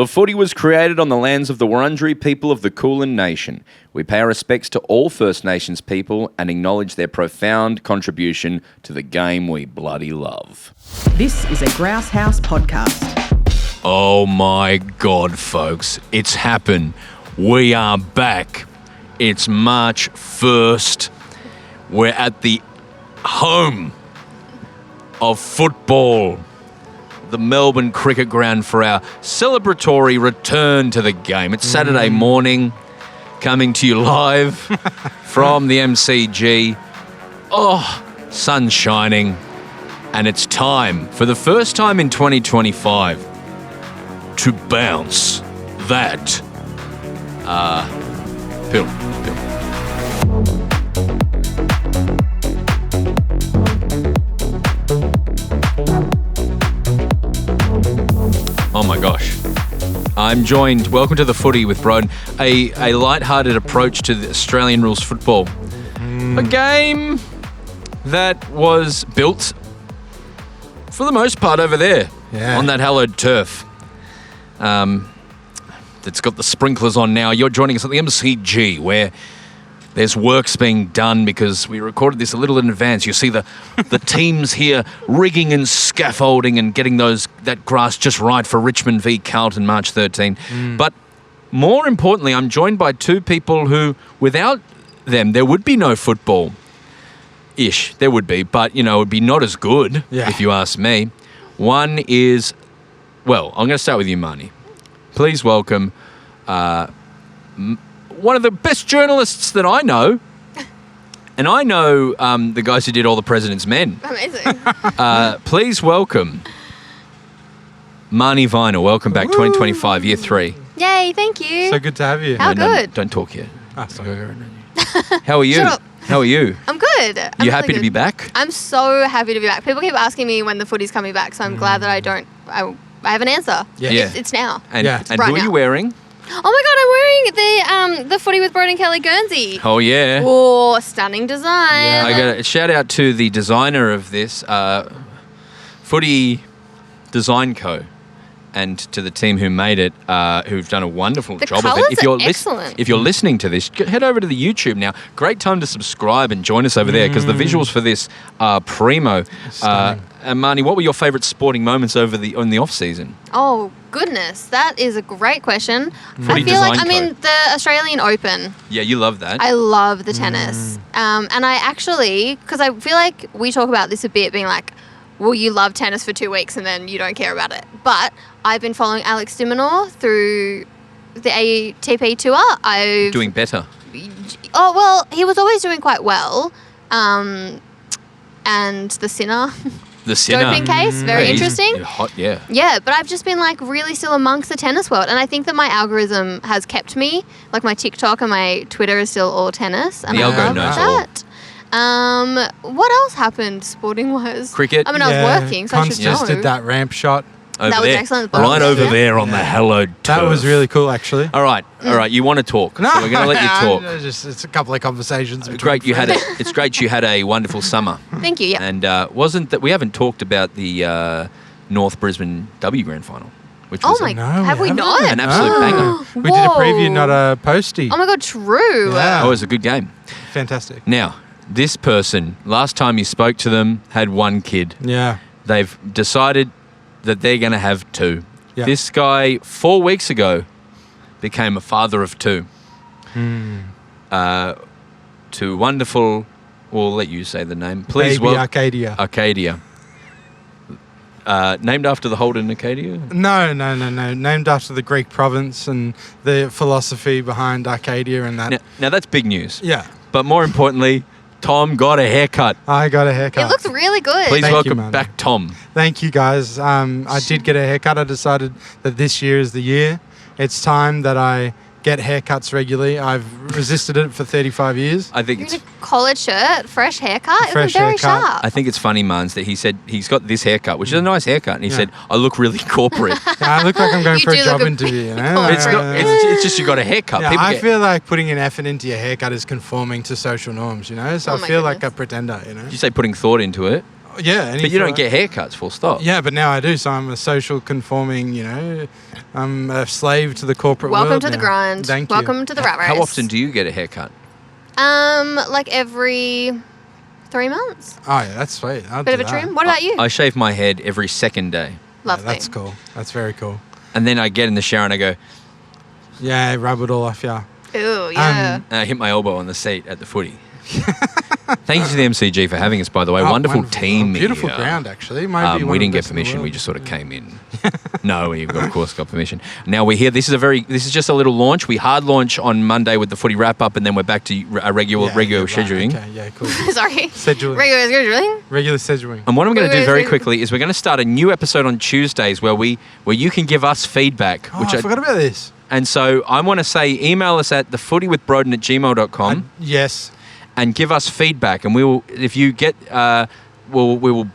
The Footy was created on the lands of the Wurundjeri people of the Kulin Nation. We pay our respects to all First Nations people and acknowledge their profound contribution to the game we bloody love. This is a Grouse House podcast. Oh my God, folks, it's happened. We are back. It's March 1st. We're at the home of football, the Melbourne Cricket Ground, for our celebratory return to the game. It's Saturday morning, coming to you live from the MCG. Oh, sun's shining, and it's time, for the first time in 2025, to bounce that pill. Oh my gosh. I'm joined, welcome to the Footy with Broden, a light-hearted approach to the Australian rules football. A game that was built, for the most part, over there, on that hallowed turf. That's got the sprinklers on now. You're joining us at the MCG, where there's works being done because we recorded this a little in advance. You see the teams here rigging and scaffolding and getting that grass just right for Richmond v Carlton March 13. But more importantly, I'm joined by two people who, without them, there would be no football-ish. There would be, but, it would be not as good, if you ask me. One is, well, I'm going to start with you, Marnie. Please welcome one of the best journalists that I know. And I know the guys who did All the President's Men. Amazing. Please welcome Marnie Viner. Welcome back, 2025, year 3. Yay, thank you. So good to have you. How good? Don't talk yet. Sorry. How are you? Shut up. How are you? I'm good. I'm You happy really to be good. back? I'm so happy to be back. People keep asking me when the Footy's coming back, so I'm glad that I have an answer. Yeah. It's now. And, Yeah. and Right who are you now. wearing? Oh my God, I'm wearing the Footy with Broden Kelly Guernsey. Oh, yeah. Oh, stunning design. I got a shout out to the designer of this, Footy Design Co., and to the team who made it, who've done a wonderful The job of colours it. If you're are excellent. if you're listening to this, head over to the YouTube now. Great time to subscribe and join us over there because the visuals for this are primo. Stunning. And Marnie, what were your favourite sporting moments in the off season? Oh, goodness. That is a great question. Footy I feel like, Design Co. the Australian Open. Yeah, you love that. I love the tennis. And I actually, because I feel like we talk about this a bit, being like, well, you love tennis for 2 weeks and then you don't care about it. But I've been following Alex de Minaur through the ATP tour. Doing better. Oh, well, he was always doing quite well. And the Sinner The Sinner. doping case, very He's interesting. hot, yeah. Yeah, but I've just been really still amongst the tennis world. And I think that my algorithm has kept me, like my TikTok and my Twitter is still all tennis. And The I algo love knows all. that. What else happened sporting wise? Cricket. I mean, I was working, so I should Constance know. did that ramp shot. Over That was there. excellent. Right over Yeah. there on the hallowed turf. That was really cool, actually. All right. You want to talk. So we're going to let you talk. It's a couple of conversations. Great, it's great you had a wonderful summer. Thank you, yeah. And wasn't that we haven't talked about the North Brisbane W Grand Final, which Oh was my, No, have we we not? an absolute banger. We did a preview, not a postie. Oh my God, true. Yeah. Oh, it was a good game. Fantastic. Now, this person, last time you spoke to them, had one kid. Yeah. They've decided that they're going to have 2. Yeah. This guy, 4 weeks ago, became a father of 2. To wonderful, we'll let you say the name. Please Baby Arcadia. Arcadia. Named after the Holden Arcadia? No. Named after the Greek province and the philosophy behind Arcadia and that. Now that's big news. Yeah. But more importantly, Tom got a haircut. I got a haircut. It looks really good. Please Thank you, welcome man. back Tom. Thank you, guys. I did get a haircut. I decided that this year is the year. It's time that I get haircuts regularly. I've resisted it for 35 years. I think You're it's in a collared shirt, fresh haircut. It Fresh was very haircut. sharp. I think it's funny, Mans, that he said he's got this haircut, which is a nice haircut, and he said, I look really corporate. Yeah, I look like I'm going You for a do job look a interview. bit You know? it's not. It's just you got a haircut. Yeah, People I get- feel like putting an effort into your haircut is conforming to social norms, you know? So Oh I my feel like a goodness. pretender, you know? Did you say putting thought into it? Yeah. But you don't get haircuts, full stop. Yeah, but now I do. So I'm a social conforming, I'm a slave to the corporate world. Welcome to the now. grind. Thank you. Welcome to the rat race. How often do you get a haircut? Like every 3 months. Oh, yeah, that's sweet. I'll Bit do of a that. trim. What about you? I shave my head every second day. Lovely. Yeah, that's cool. That's very cool. And then I get in the shower and I go, Yeah, rub it all off, yeah. Ooh, yeah. and I hit my elbow on the seat at the footy. Thank you to the MCG for having us, by the way. Oh, wonderful team. Beautiful here. ground, actually. Might be one We of didn't the get best in the permission. We world. just sort of came in. No, we of course got permission. Now we're here. This is just a little launch. We hard launch on Monday with the footy wrap up, and then we're back to a regular Right, scheduling. Okay, yeah, cool. Sorry. Scheduling. Regular scheduling. Regular scheduling. And what I'm going to do very Wait. quickly is we're going to start a new episode on Tuesdays where you can give us feedback. Oh, I forgot about this. And so I want to say email us at thefootywithbroden@gmail.com. Yes. and give us feedback. And we will, if you get, we will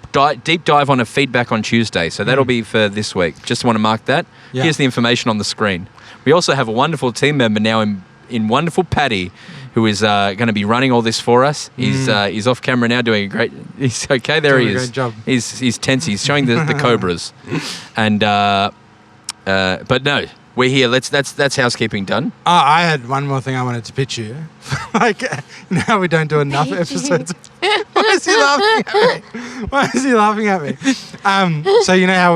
deep dive on a feedback on Tuesday. So that'll be for this week. Just want to mark that. Yeah. Here's the information on the screen. We also have a wonderful team member now in wonderful Paddy, who is going to be running all this for us. He's off camera now doing a great. He's okay. There Doing he a is. great job. He's tense. He's showing the cobras, and but no, we're here. That's housekeeping done. Oh, I had one more thing I wanted to pitch you. Like, now we don't do enough episodes. Why is he laughing at me? So you know how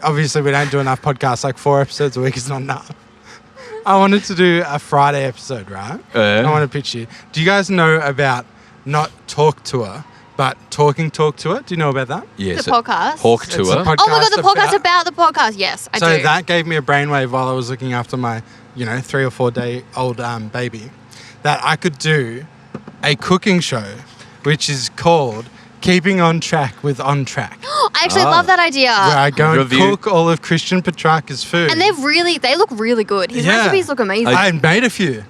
obviously we don't do enough podcasts, like 4 episodes a week is not enough. I wanted to do a Friday episode, right? I want to pitch you. Do you guys know about not Talk Tour, but Talking Talk Tour? Do you know about that? Yes. The podcast? Hawk It's a Tour. Oh my god, the podcast about the podcast. Yes, I So do. that gave me a brainwave while I was looking after my, 3 or 4 day old baby, that I could do a cooking show, which is called Keeping on Track with On Track, I actually love that idea. where I go and Review. cook all of Christian Petrarca's food. And they look really good. His recipes look amazing. I made a few.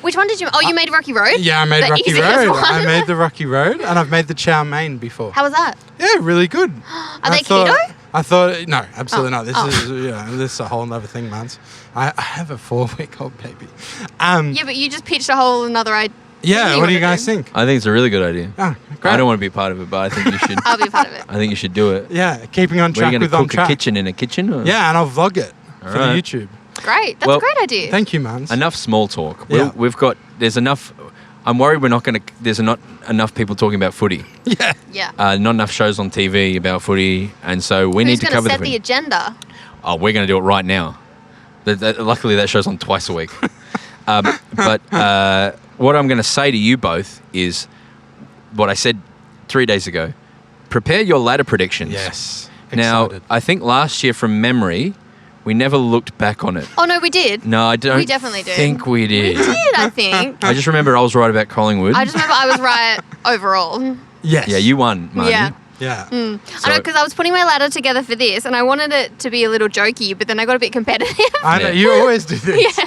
Which one did you? Oh, you made Rocky Road. Yeah, I made The Rocky easiest Road. one. I made the Rocky Road, and I've made the chow mein before. How was that? Yeah, really good. Are they keto? I thought no, absolutely not. This Oh. is this is a whole other thing, man. I have a 4-week-old baby. Yeah, but you just pitched a whole another idea. Yeah, you what do you wanna guys do. think? I think it's a really good idea. Oh, great. I don't want to be part of it, but I think you should. I'll be a part of it. I think you should do it. Yeah, keeping on Where are track you with going On to cook a Track. kitchen in a kitchen? Or? Yeah, and I'll vlog it for the Alright. YouTube. Great. That's Well, a great idea. Thank you, man. Enough small talk. Yeah. We've got. There's enough. I'm worried there's not enough people talking about footy. Yeah. Yeah. Not enough shows on TV about footy, and so we need Who's to going to cover set the the footy. agenda? Oh, we're going to do it right now. Luckily, that show's on twice a week. But what I'm going to say to you both is what I said 3 days ago. Prepare your ladder predictions. Yes. Now, Excited. I think last year, from memory, we never looked back on it. Oh no, we did. No, I don't We definitely did. think we did. We did, I think. I just remember I was right about Collingwood. I just remember I was right overall. Yes. Yeah, you won, Marty. Yeah. Yeah. I know, So- because I was putting my ladder together for this, and I wanted it to be a little jokey, but then I got a bit competitive. I know Yeah. you always do this.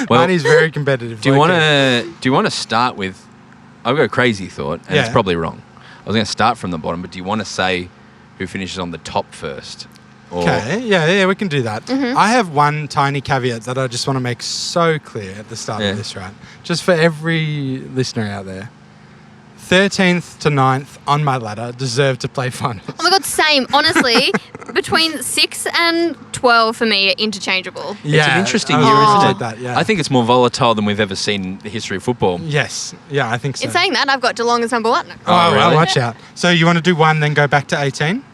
Well, Marnie's very competitive. Do you like want to start with? I've got a crazy thought, and it's Yeah. probably wrong. I was going to start from the bottom, but do you want to say who finishes on the top first? Or Okay, yeah, we can do that. Mm-hmm. I have one tiny caveat that I just want to make so clear at the start Yeah. of this, right? Just for every listener out there. 13th to 9th on my ladder deserve to play finals. Oh my god, same. Honestly, between 6 and 12 for me are interchangeable. It's an interesting I year, isn't appreciate it? That, yeah. I think it's more volatile than we've ever seen in the history of football. Yes, yeah, I think so. In saying that, I've got Geelong as number 1. oh, Oh, well, really? watch out. So you want to do 1, then go back to 18?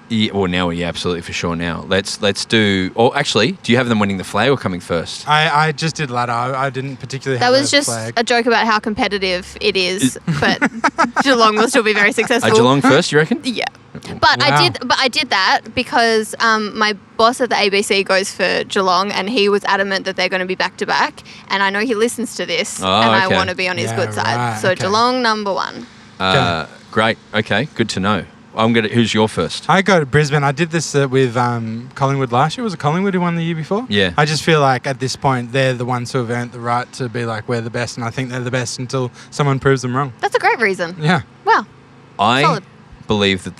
Yeah, well, now, yeah, absolutely, for sure. Now, let's do. Or actually, do you have them winning the flag or coming first? I just did ladder. I didn't particularly That have was a just flag. a joke about how competitive it is, but Geelong will still be very successful. Geelong first, you reckon? Yeah. But Wow. I did that because my boss at the ABC goes for Geelong, and he was adamant that they're going to be back to back, and I know he listens to this, Oh, and I okay. want to be on his Yeah, good side. right, So okay. Geelong number 1. Great. Okay, good to know. Who's your first? I go to Brisbane. I did this with Collingwood last year. Was it Collingwood who won the year before? Yeah. I just feel like at this point they're the ones who have earned the right to be like, we're the best, and I think they're the best until someone proves them wrong. That's a great reason. Yeah. Wow. I Solid. believe that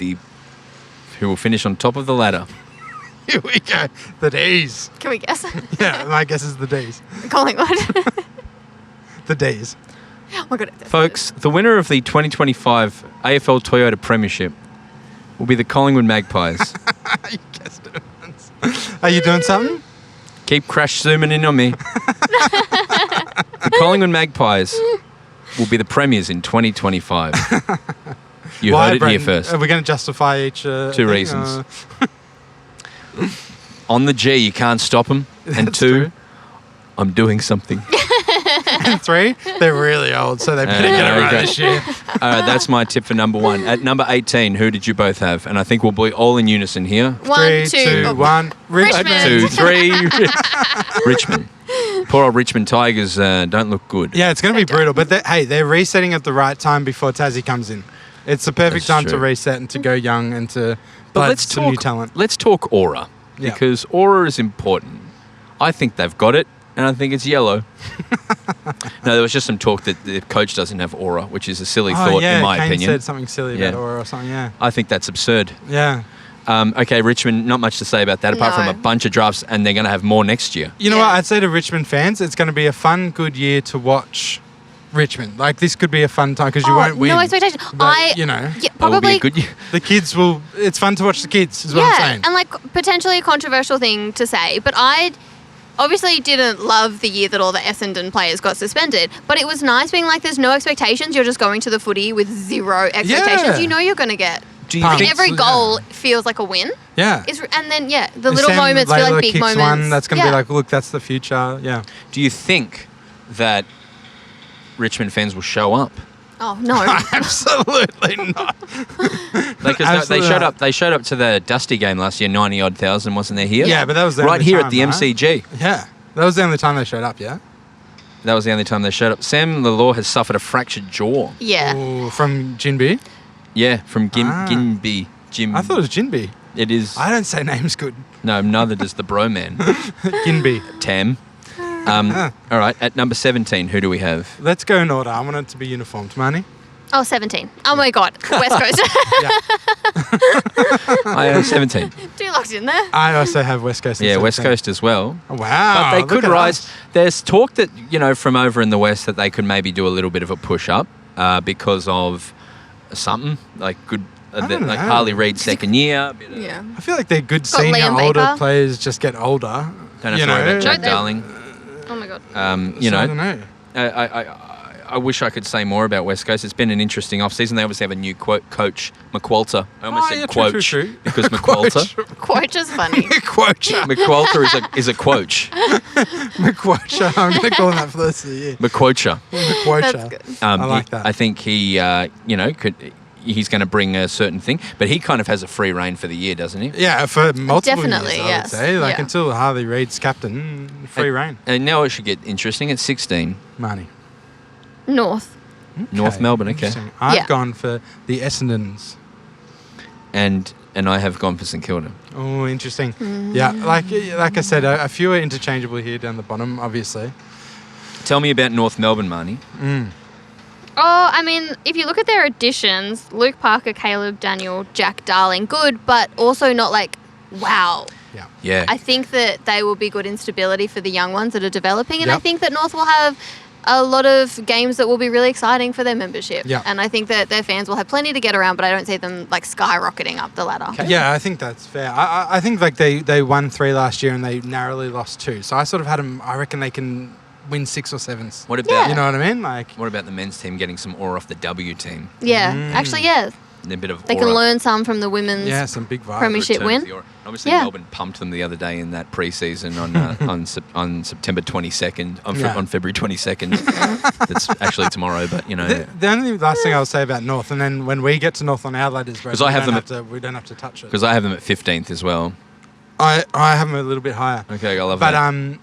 who will finish on top of the ladder. Here we go. The D's. Can we guess? Yeah, my guess is the D's. Collingwood. The D's. Oh my god. Folks, the winner of the 2025 AFL Toyota Premiership will be the Collingwood Magpies. You guessed it. Are you doing something? Keep crash zooming in on me. The Collingwood Magpies will be the premiers in 2025. You Why, heard it here Brendan? first. Are we going to justify each? Two reasons. On the G, you can't stop them. And That's 2, true. I'm doing something. And 3, they're really old, so they better get it right okay. this year. All right, that's my tip for number 1. At number 18, who did you both have? And I think we'll be all in unison here. 1, 3, 2, 2, 1. Richmond. 2, 3. Richmond. Poor old Richmond Tigers don't look good. Yeah, it's going to be brutal. But they're resetting at the right time before Tassie comes in. It's the perfect That's time to true. reset and to go young and to But blood let's some talk new talent. Let's talk aura, Yeah. because aura is important. I think they've got it, and I think it's yellow. No, there was just some talk that the coach doesn't have aura, which is a silly thought, yeah, in my Kane opinion. said something silly about Yeah. Aura or something. Yeah, I think that's absurd. yeah. Okay, Richmond, not much to say about that, apart No. from a bunch of drafts, and they're going to have more next year. You know Yeah. what? I'd say to Richmond fans, it's going to be a fun, good year to watch Richmond. Like this could be a fun time because you won't win. No expectation. But, you know, Yeah, It will be probably. a good year. the kids will. It's fun to watch the kids. Is what I'm Yeah, saying. and like potentially a controversial thing to say, but I obviously didn't love the year that all the Essendon players got suspended. But it was nice being like, there's no expectations. You're just going to the footy with zero expectations. Yeah. You know you're going to get. Do you Pumped. think? Every Yeah. goal feels like a win. Yeah. And then the If little Sam moments feel Layla like big kicks moments. One, that's going to Yeah. be like, look, that's the future. Yeah. Do you think that Richmond fans will show up? Oh no. Absolutely not. Like, 'cause they Absolutely showed not. up. They showed up to the Dusty game last year. 90-odd thousand, wasn't there here? Yeah, but that was the right only here time, at the right? MCG. Yeah. That was the only time they showed up. Yeah. That was the only time they showed up. Sam Lalore has suffered a fractured jaw. Yeah. Ooh, from Jinbi. Yeah, from Ah. Ginby. Jim. I thought it was Jinbi. it is. I don't say names good. No, neither does the bro man. Ginbi. Tam. All right, at number 17, who do we have? Let's go in order. I want it to be uniformed. Marnie? Oh, 17. Oh my God. West Coast. Yeah. I have 17. 2 locked in there. I also have West Coast. at Yeah, West 17. Coast as well. Oh, wow. But they look could at rise. us. There's talk that, from over in the West that they could maybe do a little bit of a push up because of something like good, I don't like know. Harley Reid second year. Yeah. I feel like they're good Got senior Liam older Baker. players just get older. Don't have you to worry know? about Jack No, they- Darling. Oh my God. I don't know. I wish I could say more about West Coast. It's been an interesting off-season. They obviously have a new coach, McQualter. I almost said yeah, quote true. because McQualter. Quote is funny. McQuocha. McQualter is a quoach. McQuocha. I'm going to call him that for the rest of the year. McQuocha. McQuocha. That's good. I like that. I think he, he's going to bring a certain thing, but he kind of has a free reign for the year, doesn't he? Yeah, for multiple Definitely, years, I yes. would say. Like Yeah. until Harley Reid's captain, free reign. And now it should get interesting. It's 16. Marnie. North. North Melbourne, okay. Interesting. I've Yeah. gone for the Essendons. And I have gone for St Kilda. Oh, interesting. Yeah, like I said, a few are interchangeable here down the bottom, obviously. Tell me about North Melbourne, Marnie. Oh, I mean, if you look at their additions, Luke Parker, Caleb Daniel, Jack Darling, good, but also not like, wow. Yeah. Yeah. I think that they will be good instability for the young ones that are developing, and I Yep. think that North will have a lot of games that will be really exciting for their membership. Yeah. And I think that their fans will have plenty to get around, but I don't see them like skyrocketing up the ladder. Yeah, I think that's fair. I think like they won 3 last year and they narrowly lost 2. So I sort of had them. I reckon they can win 6 or 7s. What about You know what I mean? Like, what about the men's team getting some aura off the W team? Yeah, actually, yeah. A bit of They aura. can learn some from the women's. yeah, some big vibes. Premiership Return to win. the aura. Obviously, Yeah. Melbourne pumped them the other day in that pre-season on September 22nd, Yeah. on February 22nd. That's actually tomorrow, but The only last thing I'll say about North, and then when we get to North on our ladders, 'Cause I have them we don't have to touch it. because I have them at 15th as well. I have them a little bit higher. Okay, I love But that.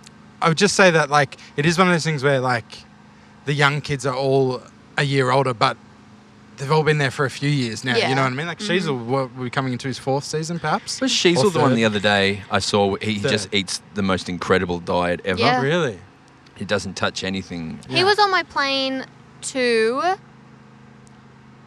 I would just say that like it is one of those things where like the young kids are all a year older, but they've all been there for a few years now. Yeah. You know what I mean? Like Sheasel will be coming into his 4th season, perhaps. Was Sheasel Or the one third. the other day I saw? He Third. just eats the most incredible diet ever. Yeah. Really? He doesn't touch anything. Yeah. He was on my plane to.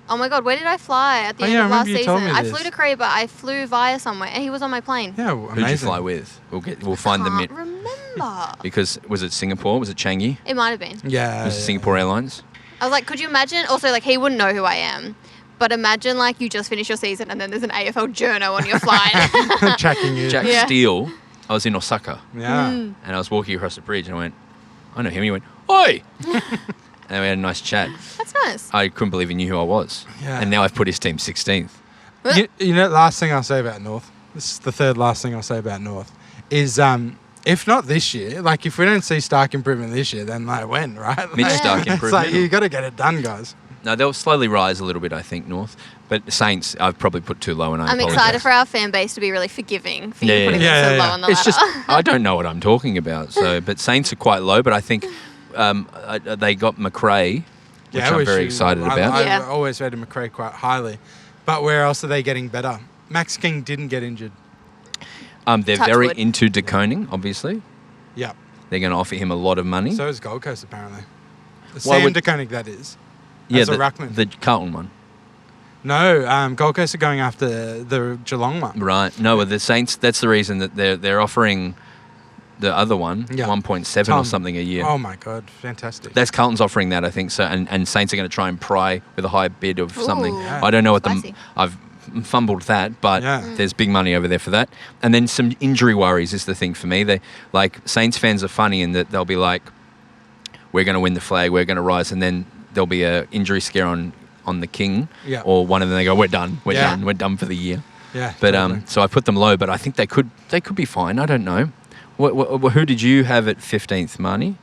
Oh my God, where did I fly at the Oh, end yeah, I of last remember you told season? me I this. flew to Korea, but I flew via somewhere, and he was on my plane. Yeah, well, Who'd you amazing. fly with? We'll find them. Can't remember. Because was it Singapore? Was it Changi? It might have been. Yeah. Was it Singapore Airlines? I was like, could you imagine? Also, like, he wouldn't know who I am, But imagine like you just finish your season and then there's an AFL journo on your flight. Tracking you. Jack Yeah. Steele, I was in Osaka Yeah. and I was walking across the bridge and I went, I know him. He went, oi! And we had a nice chat. That's nice. I couldn't believe he knew who I was. Yeah. And now I've put his team 16th. You know, last thing I'll say about North, this is the third last thing I'll say about North, is if not this year, like if we don't see Stark improvement this year, then like when, right? Mitch Like, Stark It's like improvement. you got to get it done, guys. No, they'll slowly rise a little bit, I think, North. But Saints, I've probably put too low and I I'm apologise. excited for our fan base to be really forgiving for Yeah, you putting yeah. them so Yeah, low yeah. on the It's ladder. just, I don't know what I'm talking about. So, but Saints are quite low, but I think they got McRae, which I'm we very should- excited about. I've Yeah. always rated McRae quite highly. But where else are they getting better? Max King didn't get injured. They're Touch very wood. into DeConing, obviously. Yeah. They're going to offer him a lot of money. So is Gold Coast, apparently. Why Sam would- DeConing, that is. yeah, as a ruckman. the Carlton one. No, Gold Coast are going after the Geelong one. Right. No, with the Saints, that's the reason that they're offering the other one, Yeah. 1.7 Tom. or something a year. Oh, my God. Fantastic. That's Carlton's offering that, I think. So, and Saints are going to try and pry with a high bid of something. Ooh. Yeah. I don't know what Spicy. I've fumbled that, but Yeah. there's big money over there for that. And then some injury worries is the thing for me. They like Saints fans are funny in that they'll be like, "We're going to win the flag. We're going to rise," and then there'll be a injury scare on the King, Yeah. or one of them. They go, "We're done. We're Yeah. done. We're done for the year." Yeah. But totally. so I put them low, but I think they could be fine. I don't know. Who did you have at 15th, Marnie?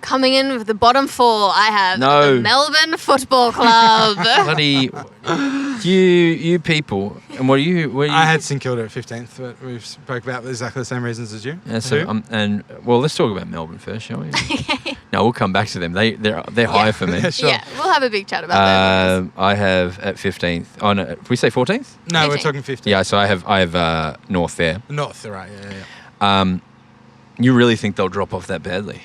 Coming in with the bottom four, I have No. the Melbourne Football Club. Bloody you people. And what are you? I had St Kilda at 15th, but we spoke about exactly the same reasons as you. Yeah, so Who? well, let's talk about Melbourne first, shall we? No, we'll come back to them. They're higher for me. Yeah, sure. Yeah, we'll have a big chat about that. I have at 15th. Oh no, did we say 14th? No, we're 15. talking 15th. Yeah, so I have North there. North, right, yeah. You really think they'll drop off that badly?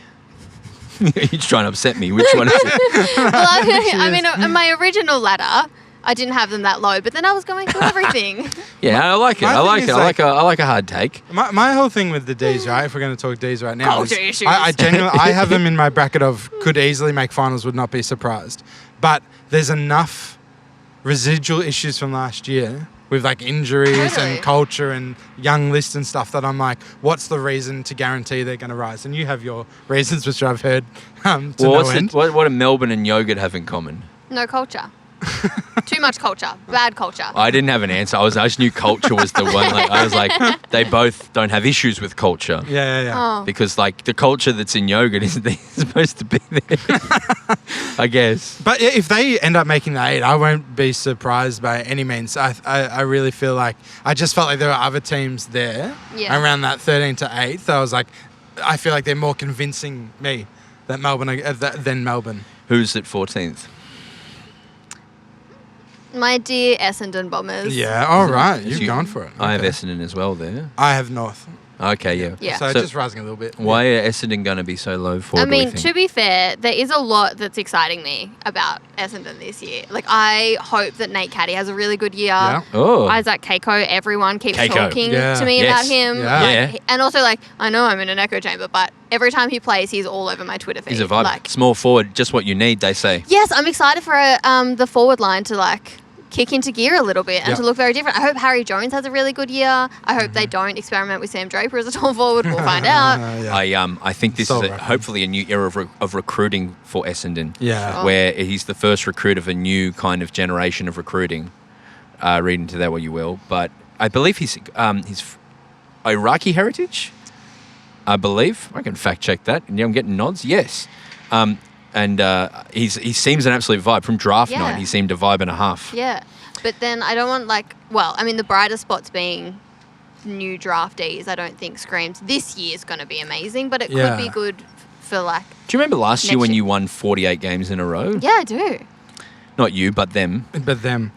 You're trying to upset me. Which one is it? Well, I mean, on my original ladder, I didn't have them that low, but then I was going through everything. Yeah, I like it. My I like thing it. is, I like a hard take. My whole thing with the D's, right, if we're going to talk D's right now, Culture is issues. I genuinely, I have them in my bracket of could easily make finals, would not be surprised. But there's enough residual issues from last year with like injuries Totally. and culture and young list and stuff that I'm like, what's the reason to guarantee they're going to rise? And you have your reasons, which I've heard to no end. What do Melbourne and yogurt have in common? No culture. Too much culture. Bad culture. I didn't have an answer. I just knew culture was the one. Like, I was like, they both don't have issues with culture. Yeah. Oh. Because like the culture that's in yogurt isn't supposed to be there. I guess. But if they end up making the 8, I won't be surprised by any means. I really feel like I just felt like there were other teams there Yeah. around that 13 to 8th. I was like, I feel like they're more convincing me that than Melbourne. Who's at 14th? My dear Essendon Bombers. Yeah, all right, Yes, you've gone for it. I have Okay. Essendon as well there. I have North. Okay, yeah. Yeah. So, So just rising a little bit. why are Essendon going to be so low for? I do we mean, think? to be fair, there is a lot that's exciting me about Essendon this year. Like, I hope that Nate Caddy has a really good year. Yeah. Oh, Isaac Keiko, everyone keeps Keiko. talking Yeah. to me Yes. about him. Yeah. Like, Yeah. And also, like, I know I'm in an echo chamber, but every time he plays, he's all over my Twitter feed. he's a vibe. Like, Small forward, just what you need. They say. yes, I'm excited for the forward line to, like, kick into gear a little bit and Yeah. to look very different. I hope Harry Jones has a really good year. I hope they don't experiment with Sam Draper as a tall forward. We'll find out. Yeah. I think this So is reckon. hopefully a new era of recruiting for Essendon. Yeah. Sure. Where he's the first recruit of a new kind of generation of recruiting. Read into that what you will, but I believe he's Iraqi heritage. I believe I can fact check that. And I'm getting nods. Yes, and he seems an absolute vibe from draft Yeah. night. He seemed a vibe and a half. Yeah. But then I don't want, like, well, I mean, the brighter spots being new draftees, I don't think screams this year's going to be amazing, but it Yeah. could be good for, like, Do you remember last year Next when year. you won 48 games in a row? yeah, I do. Not you, but them. But them.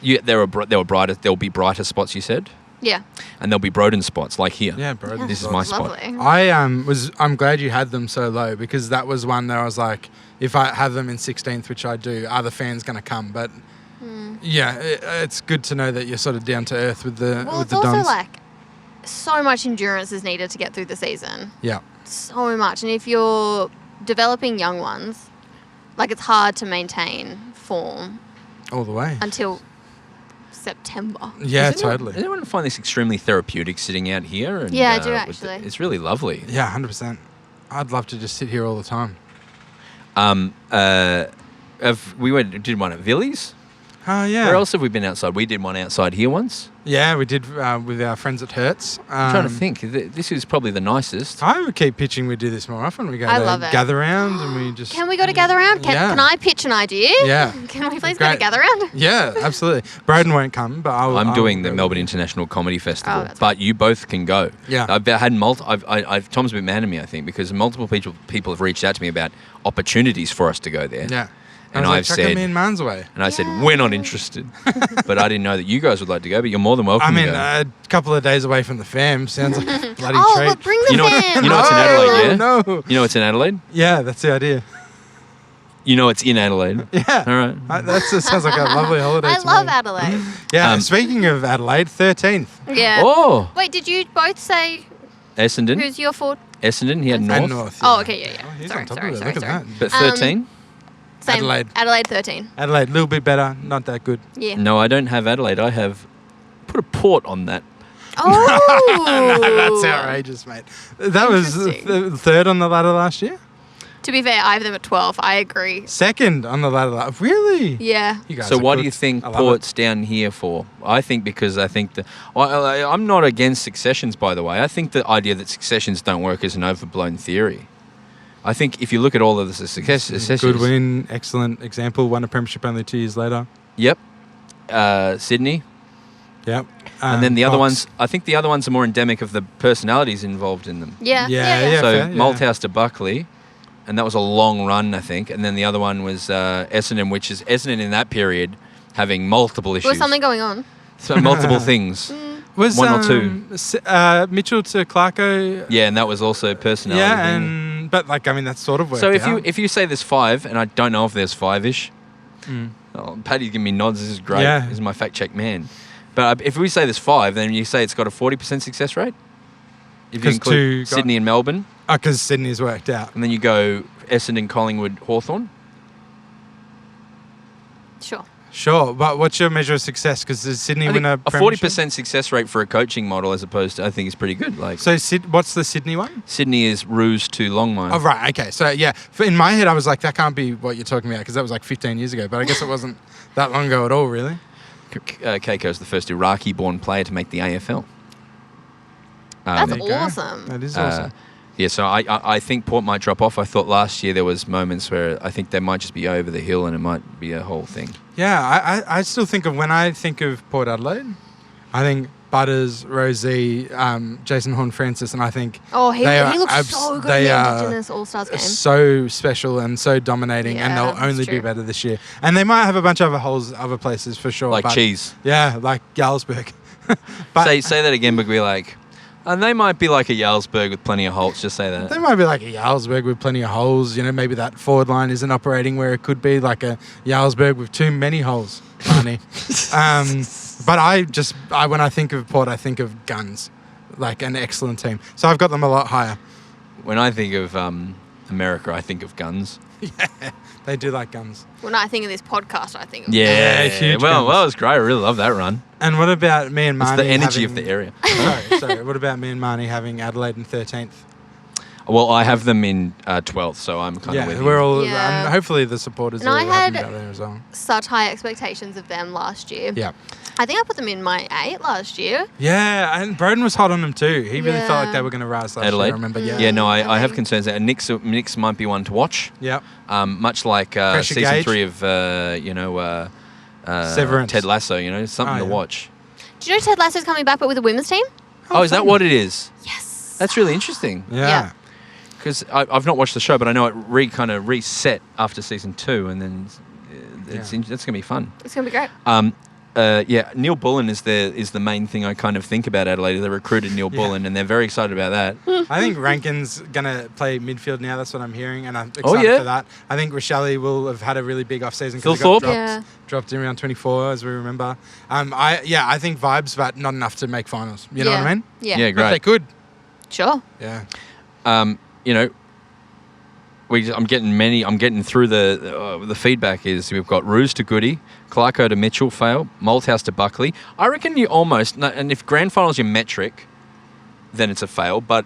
There were brighter. There'll be brighter spots. You said, Yeah. and there'll be Broden spots like here. Yeah, bro. This is my spot. Lovely. I'm glad you had them so low because that was one that I was like, if I have them in 16th, which I do, are the fans going to come? But yeah, it's good to know that you're sort of down to earth with the Well, with it's the also, Dons. like, so much endurance is needed to get through the season. Yeah, So much. And if you're developing young ones, like, it's hard to maintain form All the way. until September. Yeah, Does anyone- totally. Does anyone find this extremely therapeutic sitting out here? And, Yeah, I do with actually. it's really lovely. Yeah, 100%. I'd love to just sit here all the time. We did one at Villies. Oh, yeah. Where else have we been outside? We did one outside here once. Yeah, we did with our friends at Hertz. I'm trying to think. This is probably the nicest. I would keep pitching we do this more often. We go I to love it. gather round and we just... Can we go to Gather Round? Yeah. Can I pitch an idea? Yeah. Can we please go to Great. Gather Round? Yeah, absolutely. Broden won't come, but I'm doing the go. Melbourne International Comedy Festival, Oh, that's but you both can go. Yeah. I've had Tom's a bit mad at me, I think, because multiple people have reached out to me about opportunities for us to go there. Yeah. And I I've was like, chuck said, me in Man's way. and I said, we're not interested. But I didn't know that you guys would like to go. But you're more than welcome I mean, to go. a couple of days away from the fam sounds like a bloody Oh, treat. well, bring the You know- fam. you know it's in Adelaide, yeah? No. You know it's in Adelaide. Yeah, that's the idea. You know it's in Adelaide. Yeah. All right. That sounds like a lovely holiday I to love me. Adelaide. Yeah, speaking of Adelaide, 13th. Yeah. Oh, Wait, did you both say Essendon. who's your forward? Essendon. He had And North. And North. Oh, yeah. okay, yeah. Oh, he's Sorry, on top sorry, of it. sorry, Look sorry. at that. But 13. Same. Adelaide. Adelaide 13. Adelaide, a little bit better, not that good. Yeah. No, I don't have Adelaide. I have put a Port on that. Oh. That's outrageous, mate. That was Interesting. third on the ladder last year? To be fair, I have them at 12. I agree. Second on the ladder. Really? Yeah. You guys So are what good. do you think I love Port's down here for? I think because I think I'm not against successions, by the way. I think the idea that successions don't work is an overblown theory. I think if you look at all of the successes, Good win, excellent example. Won a premiership only 2 years later. Yep. Sydney. Yep. And then the other Fox. ones, I think the other ones are more endemic of the personalities involved in them. Yeah. Yeah. So fair, yeah. Malthouse to Buckley, and that was a long run, I think. And then the other one was Essendon, which is Essendon in that period having multiple issues. There was something going on. So multiple things. Was one or two. Mitchell to Clarko. Yeah, and that was also personality. Yeah, thing. but like I mean that's sort of worked So out. if you say there's 5, and I don't know if there's 5-ish, Paddy's giving me nods. This is great. Yeah. This is my fact check man. But if we say there's 5, then you say it's got a 40% success rate. If you 'Cause include two got- Sydney and Melbourne, because Sydney's worked out. and then you go Essendon, Collingwood, Hawthorn. Sure. Sure, but what's your measure of success? Because does Sydney I win think a a premiership? 40% success rate for a coaching model, as opposed to, I think, is pretty good. Like So what's the Sydney one? Sydney is Roos to Longmire. Oh right, okay. So yeah, in my head I was like, that can't be what you're talking about because that was like 15 years ago. But I guess it wasn't that long ago at all, really. Keiko is the first Iraqi-born player to make the AFL. That's There you go. awesome. That is awesome. Yeah, so I think Port might drop off. I thought last year there was moments where I think they might just be over the hill and it might be a whole thing. Yeah, I still think of when I think of Port Adelaide, I think Butters, Rosie, Jason Horn-Francis, and I think Oh, he they are looks so good in they the are Indigenous All-Stars game. so special and so dominating, and Yeah, they'll that's only be true. better this year. And they might have a bunch of other holes, other places for sure. Like but cheese. Yeah, like Jarlsberg. But Say that again, but be like, and they might be like a Jarlsberg with plenty of holes. Just say that. they might be like a Jarlsberg with plenty of holes. You know, maybe that forward line isn't operating where it could be, like a Jarlsberg with too many holes, Barney. But when I think of Port, I think of guns, like an excellent team. So I've got them a lot higher. When I think of America, I think of guns. They do like guns. When I think of this podcast, I think of Yeah, huge well, guns. it was great. I really love that run. And what about me and It's Marnie? the energy having, of the area. sorry. What about me and Marnie having Adelaide in 13th? Well, I have them in 12th, so I'm kind of with Yeah, you. we're all. Yeah. And hopefully the supporters And are I happy had- about there as well. such high expectations of them last year. Yeah. I think I put them in my 8 last year. Yeah, and Broden was hot on them too. He really felt like Yeah. they were going to rise last Adelaide? year. I remember. Yeah. Yeah, no, I have Adelaide. concerns there. And Knicks might be one to watch. Yep. Much like Pressure season gauge. 3 of Severance. Ted Lasso. You know, something to yeah. watch. Do you know Ted Lasso's coming back, but with the women's team? Oh, is that fun. what it is? Yes. That's really interesting. Yeah. Yeah. Because I've not watched the show, but I know it kind of reset after season 2, and then that's going to be fun. It's going to be great. Neil Bullen is the main thing I kind of think about Adelaide. They recruited Neil Bullen, and they're very excited about that. I think Rankin's going to play midfield now. That's what I'm hearing, and I'm excited Oh, yeah? for that. I think Rochelle will have had a really big off-season Phil because he got Thorpe? Yeah. dropped in around 24, as we remember. I think vibes, but not enough to make finals. You know what I mean? Yeah. Yeah, But they great. could. Sure. Yeah. You know, I'm getting through the feedback is we've got Roos to Goody, Clarko to Mitchell, fail, Malthouse to Buckley. I reckon you almost, and if grand final's your metric, then it's a fail, but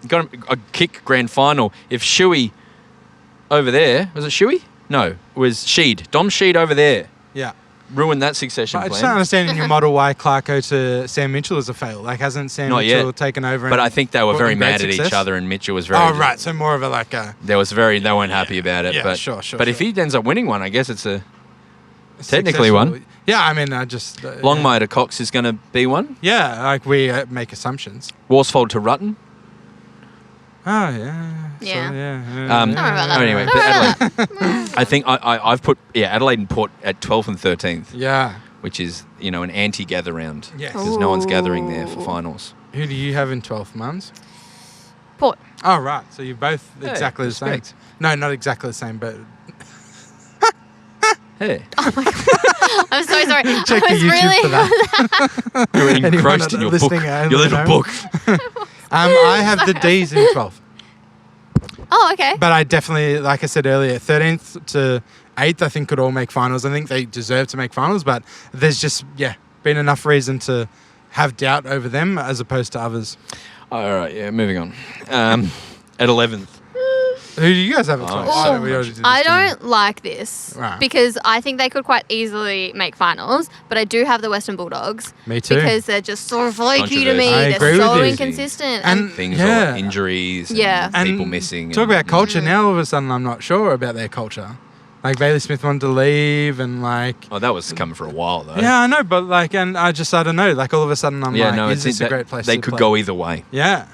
got a kick grand final. If Shuey over there, was it Shuey? No, it was Sheed. Dom Sheed over there. Yeah. Ruined that succession I plan. just don't understand in your model why Clarko to Sam Mitchell is a fail. Like, hasn't Sam Not Mitchell yet. taken over? But and I think they were brought very in great mad at success? each other, and Mitchell was very. Oh, right. So more of a like a They weren't happy about it. Yeah, but sure. But if he ends up winning one, I guess it's a technically successful- one. Yeah, I mean, I just Longmire to Cox is going to be one. Yeah, like we make assumptions. Worsfold to Rutten. Oh yeah. Yeah. So, yeah. Don't worry about that. Anyway, Don't but worry about Adelaide. I think I've put Adelaide and Port at 12th and 13th, Yeah. which is an anti-gather round. Yes. Because no one's gathering there for Ooh. finals. Who do you have in 12th months? Port. Oh right. So you're both Hey, exactly the same. respect. No, not exactly the same, but Hey, I'm so sorry. check I was the YouTube really for that. you're Anyone engrossed in your book. listening at home Your will little know. book. I have the D's in 12th. Oh, okay. But I definitely, like I said earlier, 13th to 8th, I think could all make finals. I think they deserve to make finals, but there's just, been enough reason to have doubt over them as opposed to others. All right, moving on. At 11th. Who do you guys have at 12th? so we already did this I to you. don't like this Right. because I think they could quite easily make finals, but I do have the Western Bulldogs. Me too. Because they're just so flaky to me. Controversy. I They're agree so with you. inconsistent. And Things yeah. like injuries Yeah. and people And missing. Talk and- about culture. Now all of a sudden I'm not sure about their culture. Like Bailey Smith wanted to leave and like... Oh, that was coming for a while, though. Yeah, I know, but like, and I don't know. Like all of a sudden I'm is this a great place They to could play? go either way. Yeah.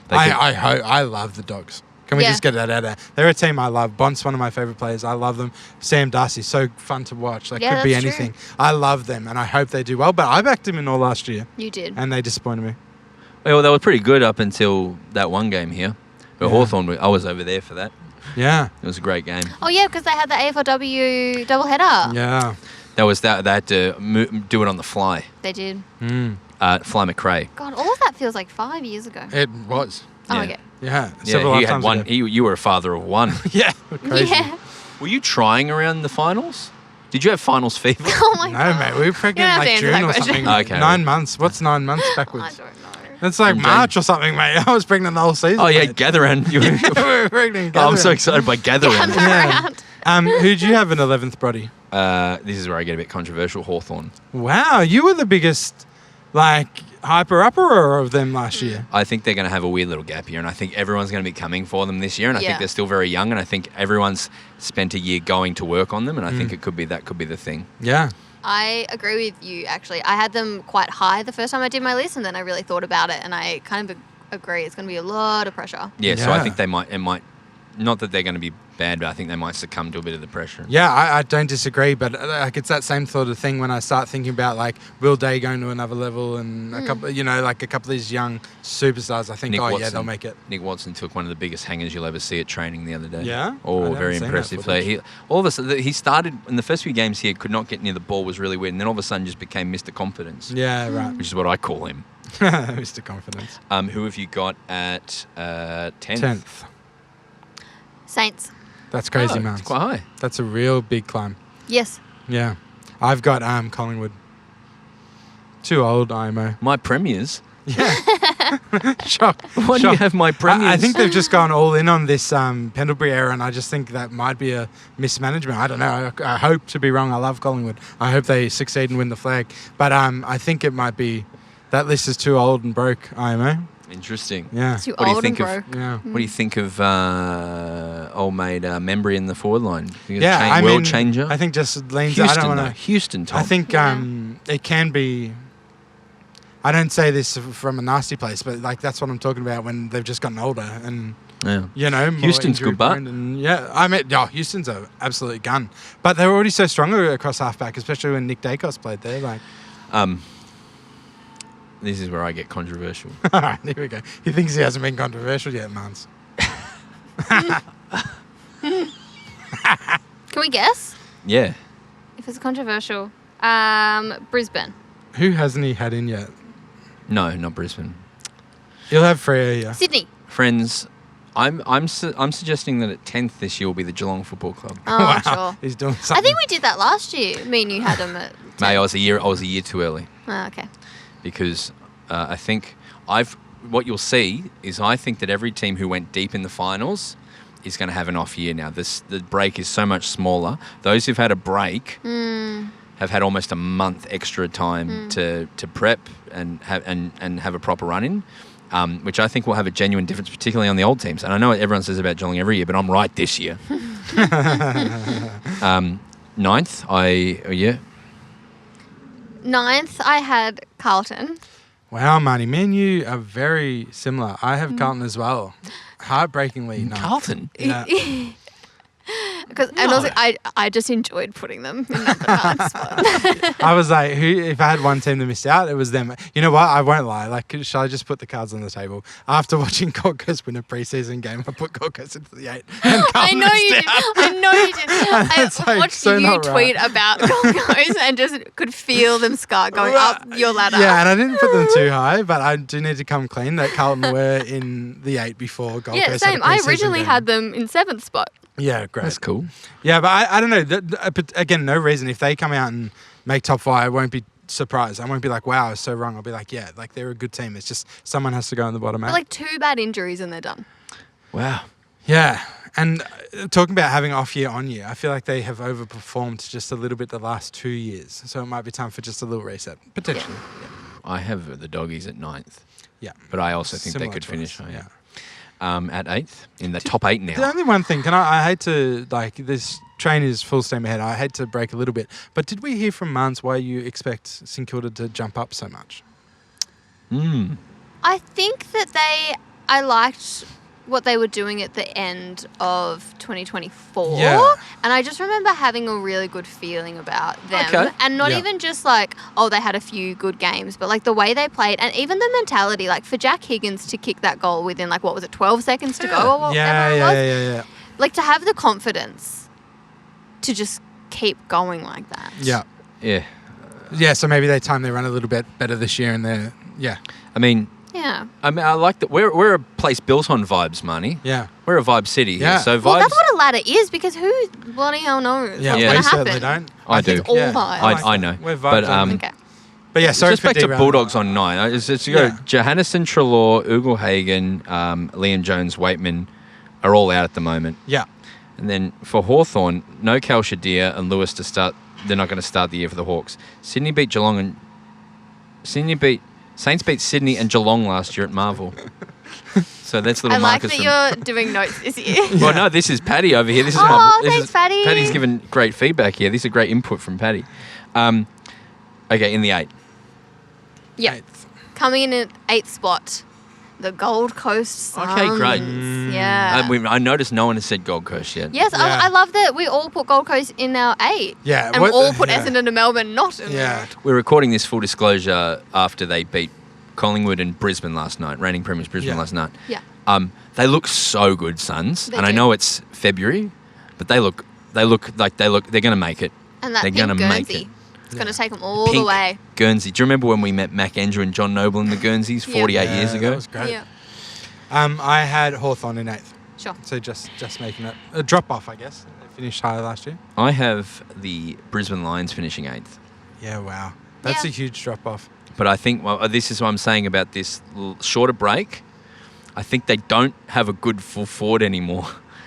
They could- I love the Dogs. Can we Yeah. just get that out there? They're a team I love. Bont's one of my favourite players. I love them. Sam Darcy, so fun to watch. Like, Yeah, could be that's anything. true. I love them, and I hope they do well. But I backed them in all last year, You did. and they disappointed me. Well, they were pretty good up until that one game here. But Yeah. Hawthorn, I was over there for that. Yeah. It was a great game. Oh, yeah, because they had the AFLW doubleheader. Yeah. They had to do it on the fly. They did. Fly McRae. God, all of that feels like 5 years ago. It was. Oh, Yeah. okay. Yeah. Yeah, Several he had lifetimes one. ago. You were a father of one. Yeah. Crazy. Yeah. Were you trying around the finals? Did you have finals fever? Oh, my No, God. mate. We were pregnant have like to answer June that or question. something. Okay. 9 months. What's 9 months I backwards? don't know. That's like From March or something, mate. I was pregnant the whole season. Oh yeah, mate. gather round. You we were pregnant. Oh, I'm so gathering. excited by gather round. Gather around. Who'd you have in 11th, Brody? This is where I get a bit controversial. Hawthorn. Wow, you were the biggest, like, hyper-upper of them last year. I think they're going to have a weird little gap here, and I think everyone's going to be coming for them this year. And I Yeah. think they're still very young, and I think everyone's spent a year going to work on them, and I think that could be the thing. Yeah. I agree with you, actually. I had them quite high the first time I did my list, and then I really thought about it, and I kind of agree. It's going to be a lot of pressure. Yeah, so I Yeah. think it might, not that they're going to be bad, but I think they might succumb to a bit of the pressure. Yeah, I don't disagree, but like it's that same sort of thing when I start thinking about like Will Day going to another level and a couple, like a couple of these young superstars. I think, they'll make it. Nick Watson took one of the biggest hangers you'll ever see at training the other day. Yeah? I Oh, haven't very seen that impressive. So footage. all of a sudden, he started in the first few games here, could not get near the ball, was really weird, and then all of a sudden just became Mr. Confidence, Yeah, right. which is what I call him. Mr. Confidence. Who have you got at 10th? 10th. Saints. That's crazy, Oh, man. it's quite high. That's a real big climb. Yes. Yeah. I've got Collingwood. Too old, IMO. My premiers. Yeah. Shock. Why do you Shock. have my premiers? I think they've just gone all in on this Pendlebury era, and I just think that might be a mismanagement. I don't know. I hope to be wrong. I love Collingwood. I hope they succeed and win the flag. But I think it might be that list is too old and broke, IMO. Interesting. Yeah. Too What do you old and think of- broke. Yeah. What do you think of old mate Membry in the forward line? Think it's Yeah, I world mean, changer? I think just leans. Houston, I don't though. want to. Houston, Tom. I think Yeah. it can be. I don't say this from a nasty place, but like that's what I'm talking about when they've just gotten older and Yeah. more Houston's good, but- injury-prone and I mean, Houston's a absolute gun, but they were already so strong across halfback, especially when Nick Dacos played there. Like, This is where I get controversial. all right, here we go. He thinks he hasn't been controversial yet, Mans. Can we guess Yeah. if it's controversial? Brisbane. Who hasn't he had in yet? No, not Brisbane. He'll have Freo here. Sydney. Friends, I'm suggesting that at 10th this year will be the Geelong Football Club. Oh, sure. He's doing something. I think we did that last year. Me and you had them at. May I was a year too early Oh, okay. because I think what you'll see is I think that every team who went deep in the finals is going to have an off year now. The break is so much smaller. Those who've had a break have had almost a month extra time to prep and have a proper run in. Which I think will have a genuine difference, particularly on the old teams. And I know what everyone says about Geelong every year, but I'm right this year. 9th, Ninth, I had Carlton. Wow, Marnie, me and you are very similar. I have Carlton as well. Heartbreakingly, no. Carlton? Yeah. And also, I just enjoyed putting them in number 9 spot. I was like, if I had one team that missed out, it was them. You know what? I won't lie. Like, shall I just put the cards on the table? After watching Gold Coast win a preseason game, I put Gold Coast into the 8. And I know you did. I know you did. It's I like watched so you not tweet right. about Gold Coast and just could feel them start going up your ladder. Yeah, and I didn't put them too high, but I do need to come clean that Carlton were in the 8 before Gold Yeah, Coast. had same. a I preseason originally game. had them in 7th spot. Yeah, great. That's cool. Yeah, but I don't know. But again, no reason. If they come out and make top 5, I won't be surprised. I won't be like, wow, I was so wrong. I'll be like, yeah, like they're a good team. It's just someone has to go in the bottom 8. But like 2 bad injuries and they're done. Wow. Yeah. And talking about having off year on year, I feel like they have overperformed just a little bit the last 2 years. So it might be time for just a little reset, potentially. Yeah. I have the Doggies at 9th, Yeah. but I also think Similar they could to finish us, higher. At 8th, in the top 8 The now. only one thing, I hate to, like, this train is full steam ahead. I hate to break a little bit, but did we hear from Mans why you expect St Kilda to jump up so much? I think that I liked what they were doing at the end of 2024. Yeah. And I just remember having a really good feeling about them. Okay. And not Yeah. even just like, oh, they had a few good games, but like the way they played and even the mentality, like for Jack Higgins to kick that goal within like, 12 seconds to go or whatever it was. Yeah. Like to have the confidence to just keep going like that. Yeah. Yeah. Yeah, so maybe they time their run a little bit better this year and they're, yeah. I mean, Yeah. I like that. We're a place built on vibes, Marnie. Yeah. We're a vibe city here. Yeah. So vibes. Well, that's what a ladder is because who bloody hell knows Yeah, what's Yeah. going we to certainly happen? don't. I do. It's all Yeah. vibes. I know. We're But vibes. Okay. But yeah, sorry just for back to derailing. Bulldogs on 9. It's to go. Yeah. Johannesson, Treloar, Ugle-Hagen, Liam Jones, Waitman are all out at the moment. Yeah. And then for Hawthorn, no Cal Shadir and Lewis to start. They're not going to start the year for the Hawks. Saints beat Sydney and Geelong last year at Marvel. So that's little I like Marcus that from. you're doing notes this year. Well, no, this is Paddy over here. This is Oh, this thanks, is, Paddy. Paddy's given great feedback here. This is great input from Paddy. Okay, in the 8. Yep. Eighth. Coming in at 8th spot, the Gold Coast Suns. Okay, great. Yeah. I noticed no one has said Gold Coast yet. Yes, Yeah. I love that we all put Gold Coast in our 8. Yeah, And what- all put yeah. Essendon and Melbourne not in Yeah. there. We're recording this full disclosure after they beat Collingwood and Brisbane last night, reigning premiers Brisbane Yeah. last night. Yeah. They look so good, Suns, They and I do. know it's February, but they look they're going to make it. And that They're pink gonna make Guernsey. it. It's going to take them all the Pink way. Guernsey. Do you remember when we met Mac Andrew and John Noble in the Guernseys 48 Yeah, years ago? That was great. Yeah. I had Hawthorn in 8th. Sure. So just making it a drop off, I guess. They finished higher last year. I have the Brisbane Lions finishing 8th. Yeah, wow. That's Yeah. a huge drop off. But I think this is what I'm saying about this shorter break. I think they don't have a good full forward anymore.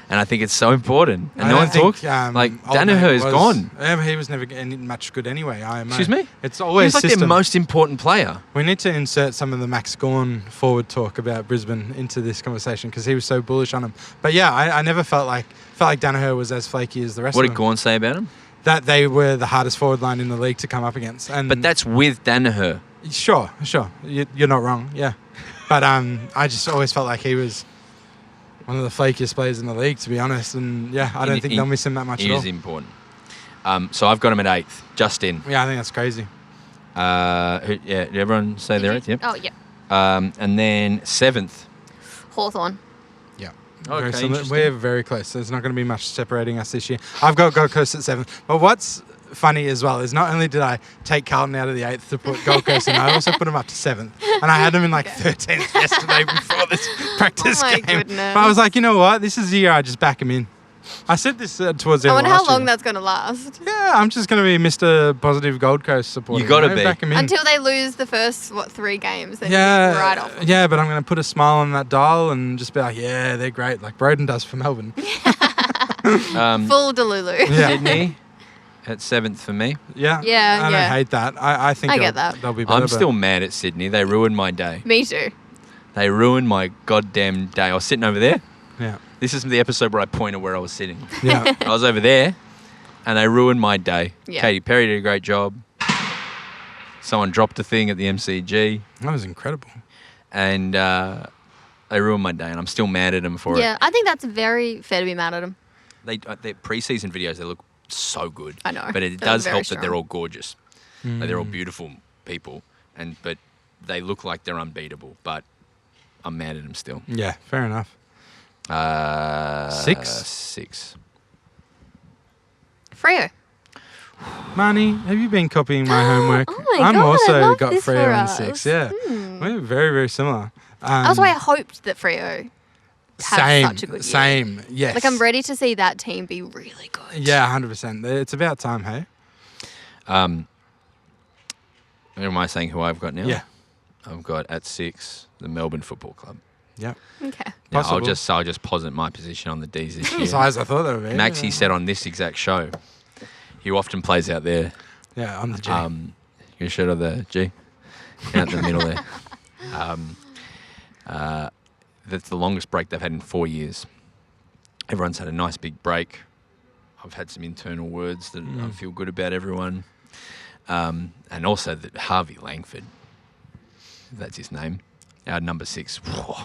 And I think it's so important. And no one talks. Like, Old Danaher Mate is was- gone. He was never much good anyway, IMO. Excuse me? It's always He's like system. their most important player. We need to insert some of the Max Gawn forward talk about Brisbane into this conversation because he was so bullish on him. But yeah, I never felt like Danaher was as flaky as the rest What of did them. Gawn say about him? That they were the hardest forward line in the league to come up against. And But that's with Danaher. Sure. You're not wrong, yeah. But I just always felt like he was one of the flakiest players in the league, to be honest. And yeah, I don't think they'll miss him that much He at all. is important. So I've got him at 8th, just in. Yeah, I think that's crazy. Did everyone say they're 8th? Yep. Oh, yeah. And then 7th. Hawthorn. Yeah. Okay, Very similar. interesting. We're very close. There's not going to be much separating us this year. I've got Gold Coast at 7th. But what's funny as well is not only did I take Carlton out of the 8th to put Gold Coast in, I also put them up to 7th. And I had them in like 13th yesterday before this practice Oh my game. goodness. But I was like, you know what? This is the year I just back them in. I said this towards the I end wonder of how last year. long that's going to last. Yeah, I'm just going to be Mr. Positive Gold Coast supporter. You gotta be. Back 'em in. Until they lose the first, 3 games. Then Yeah, right off. yeah, but I'm going to put a smile on that dial and just be like, yeah, they're great, like Broden does for Melbourne. Full Delulu. Yeah. Sydney at 7th for me. Yeah, Yeah, I don't yeah. hate that. I think I get that. they'll be better. I'm but- still mad at Sydney. They ruined my day. Me too. They ruined my goddamn day. I was sitting over there. Yeah, This is the episode where I pointed where I was sitting. yeah. I was over there, and they ruined my day. Yeah. Katy Perry did a great job. Someone dropped a thing at the MCG, That was incredible. and they ruined my day, and I'm still mad at them for Yeah, it. I think that's very fair to be mad at them. Their pre-season videos, they look so good. I know. But it They look does very help that they're strong. all gorgeous. Like, they're all beautiful people, but they look like they're unbeatable. But I'm mad at them still. Yeah, fair enough. 6? 6. Freo. Marnie, have you been copying my homework? Oh my I'm God, I also love got this Freo for in us. 6. Yeah, we're very, very similar. That's why I hoped that Freo had same, such a good year. same. Yes. Like, I'm ready to see that team be really good. Yeah, 100%. It's about time, hey. Am I saying who I've got now? Yeah. I've got at 6 the Melbourne Football Club. Yeah. Okay. Now, Possible. I'll just posit my position on the D's this As year. high as I thought they would be. Maxie said on this exact show, he often plays out there. Yeah, on the G. You should have the G out the middle there. That's the longest break they've had in 4 years. Everyone's had a nice big break. I've had some internal words that I feel good about everyone. And also that Harvey Langford, that's his name, our number 6.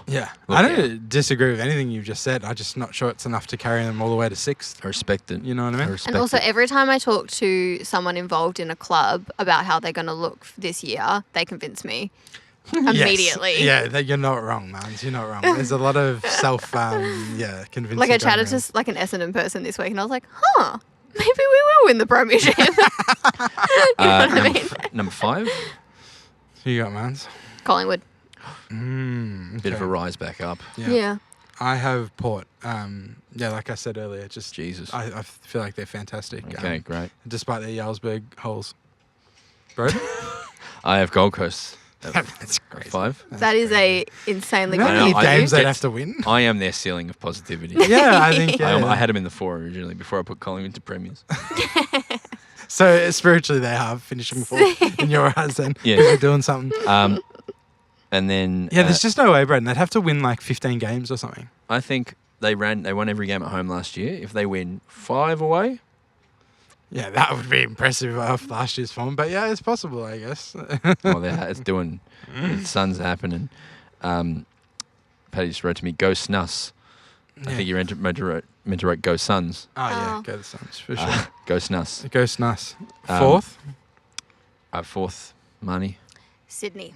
Yeah. Look I don't disagree with anything you've just said. I'm just not sure it's enough to carry them all the way to 6th. I respect it. You know what I mean? respect And also, it. every time I talk to someone involved in a club about how they're going to look this year, they convince me immediately. Yes. Yeah, you're not wrong, man. You're not wrong. There's a lot of convincing. Like, I going chatted around. to like an Essendon person this week, and I was like, maybe we will win the premiership. You know what I mean? Number 5, Who you got, mans? Collingwood. bit of a rise back up. Yeah. I have Port. Like I said earlier, just Jesus. I feel like they're fantastic. Okay, great. Despite their Jarlsberg holes. Broden? I have Gold Coast at That's crazy. 5. That is a insanely You know good how many I games get- they'd have to win? I am their ceiling of positivity. Yeah, I think. Yeah, I had him in the 4 originally before I put Collingwood into premiers. So spiritually, they have finishing 4th in your eyes. Then, Yeah. they're doing something. And then Yeah, there's just no way, Broden. They'd have to win like 15 games or something. I think they won every game at home last year. If they win 5 away, Yeah, that would be impressive off last year's form. But yeah, it's possible, I guess. well, it's doing. The sun's happening. Paddy just wrote to me, "Go Snus." I think you're meant to write "Go Suns." Oh yeah, Oh. go the Suns for sure. Go Snus. Go Snus. 4th. 4th, money. Sydney.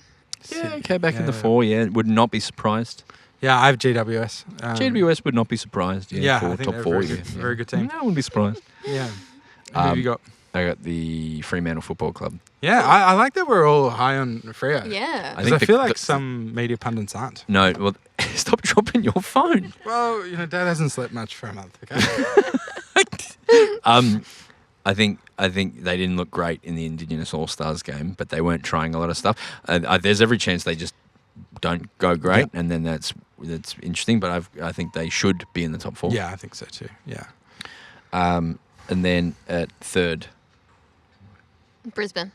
Yeah, okay, back in the Yeah. 4. Yeah, would not be surprised. Yeah, I have GWS. GWS would not be surprised. Yeah, for I think top they're 4. a very good team. No, I wouldn't be surprised. Yeah. Who have you got? I got the Fremantle Football Club. Yeah, I like that we're all high on Freo. Yeah. I 'Cause think I the- feel like the- some media pundits aren't. No, well, stop dropping your phone. Well, Dad hasn't slept much for a month. Okay. I think they didn't look great in the Indigenous All Stars game, but they weren't trying a lot of stuff. There's every chance they just don't go great, Yep. and then that's interesting. But I think they should be in the top 4. Yeah, I think so too. Yeah. And then at 3rd, Brisbane.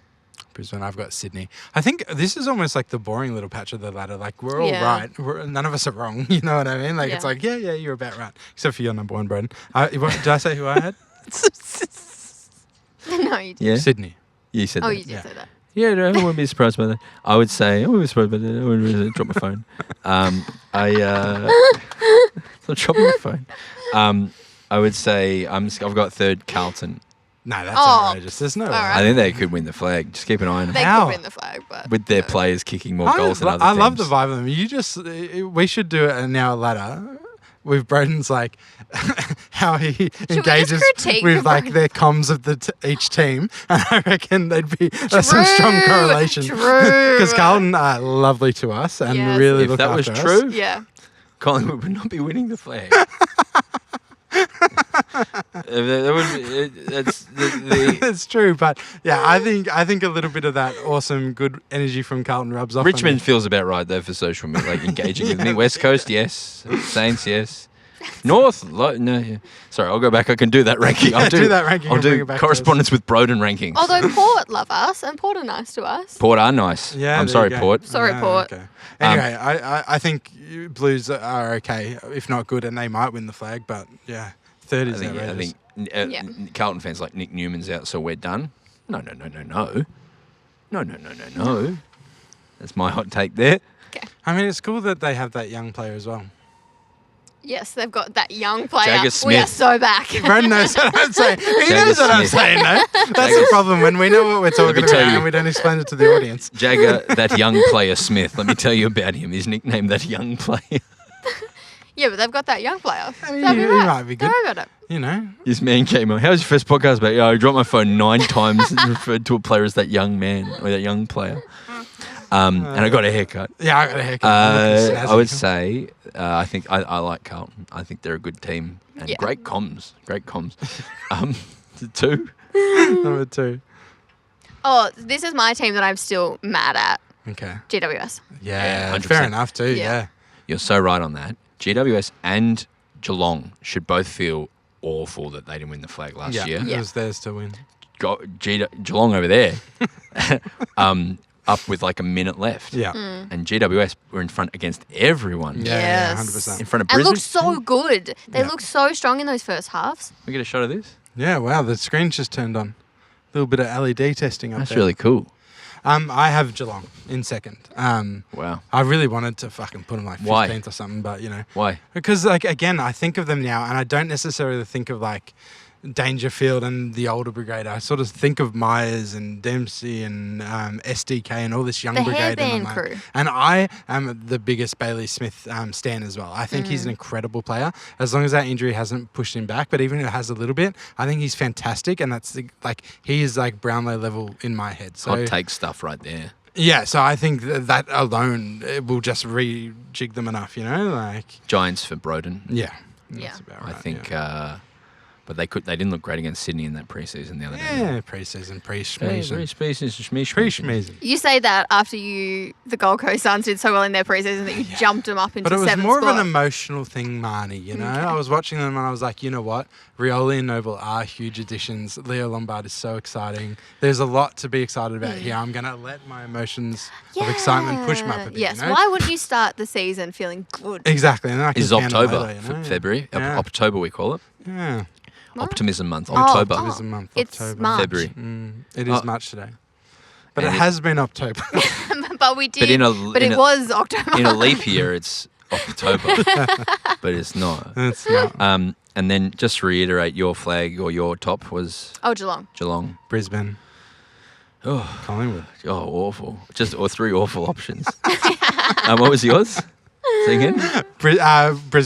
Brisbane, I've got Sydney. I think this is almost like the boring little patch of the ladder. Like, we're all Yeah. right. None of us are wrong. You know what I mean? Like, it's Yeah. like, yeah, you're about right. Except for your number 1, Broden. Did I say who I had? No, you did. yeah, Sydney. you said Oh, that. you did Yeah. say that. Yeah, no, I wouldn't be surprised by that. I would say I wouldn't be surprised by that. I wouldn't really drop my phone. Stop dropping my phone. I would say I've got 3rd Carlton. No, that's Oh, outrageous. There's no way. all I right. think they could win the flag. Just keep an eye on them. They How? could win the flag, but With their players kicking more goals than other I teams. love the vibe of them. We should do it now ladder with Broden's like how he we just engages critique with like Broden? their comms of each team, and I reckon there's some strong correlation. True. Because Carlton are lovely to us and Yes. really If look that was after true, us. Yeah. Collingwood would not be winning the flag. That's the It's true, but yeah, I think a little bit of that awesome, good energy from Carlton rubs off. on Richmond me. feels about right though for social media, like engaging with me. West Coast, yes. Saints, yes. North, no. Yeah. Sorry, I'll go back. I can do that ranking. I'll do that ranking I'll and bring do it back to correspondence with Broden rankings. Although Port love us and Port are nice to us. Port are nice. Yeah, I'm there sorry, you go. Port. Sorry, Port. Okay. Anyway, I think Blues are okay, if not good, and they might win the flag. But yeah, third I is think outrageous. Yeah. Carlton fans like Nick Newman's out, so we're done. No. That's my hot take there. I mean, it's cool that they have that young player as well. Yes, they've got that young player. Jagger We are Smith. so back. Broden knows what I'm saying. He Jagger knows what I'm Smith. saying, though. That's Jagger- the problem when we know what we're talking tell about you. and we don't explain it to the audience. Jagger, that young player Smith. Let me tell you about him. He's nicknamed that young player. Yeah, but they've got that young player. mean, They'll be he right. might be good. Don't worry about it. You know, This man came on. How was your first podcast about? Yeah, I dropped my phone 9 times and referred to a player as that young man or that young player. And I got a haircut. yeah, I got a haircut. I'm looking I would snazzy. say I think I like Carlton. I think they're a good team and Yeah. great comms. The two. Number 2. Oh, this is my team that I'm still mad at. Okay. GWS. Yeah, 100%. fair enough too. Yeah. Yeah. You're so right on that. GWS and Geelong should both feel awful that they didn't win the flag last year. It was theirs to win. Geelong over there, up with like a minute left. Yeah. And GWS were in front against everyone. Yeah, Yes. 100%. In front of And Brisbane. looked so good. They Yeah. looked so strong in those first halves. We get a shot of this. Yeah, wow, the screen's just turned on. A little bit of LED testing up That's there. really cool. I have Geelong in second. Wow. I really wanted to fucking put them like 15th Why? or something, but you know. Why? Because like again, I think of them now and I don't necessarily think of like Dangerfield and the older brigade. I sort of think of Myers and Dempsey and SDK and all this young The brigade. hairband And I'm like- crew. And I am the biggest Bailey Smith stan as well. I think he's an incredible player. As long as that injury hasn't pushed him back, but even if it has a little bit, I think he's fantastic. And that's like he is like Brownlow level in my head. So Hot take stuff right there. yeah, so I think that alone it will just rejig them enough. You know, like Giants for Broden. yeah. Yeah. That's about I right, think, yeah. but they didn't look great against Sydney in that preseason the other day. Yeah, pre-season, pre-schmeezen. Pre-season. Pre-schmeezen. You say that after the Gold Coast Suns did so well in their preseason that you jumped them up into But it was seventh more spot. of an emotional thing, Marnie, you know? I was watching them and I was like, you know what? Rioli and Noble are huge additions. Leo Lombard is so exciting. There's a lot to be excited about here. I'm going to let my emotions of excitement push them up a bit, Yes. you know? Why wouldn't you start the season feeling good? Exactly. And then I can Is stand them October, later, you know? February, Yeah. October we call it. Yeah. Optimism month, Oh, October. oh, Optimism month, It's October. March. February. It is Oh. March today. But And it it- has been October. But we did. in a- but in it a- was October. In a leap year, it's October, but it's not. It's not. And then just to reiterate, your flag or your top was Oh, Geelong. Geelong. Brisbane. Oh, Collingwood. awful. Or 3 awful options. What was yours? Say again? Brisbane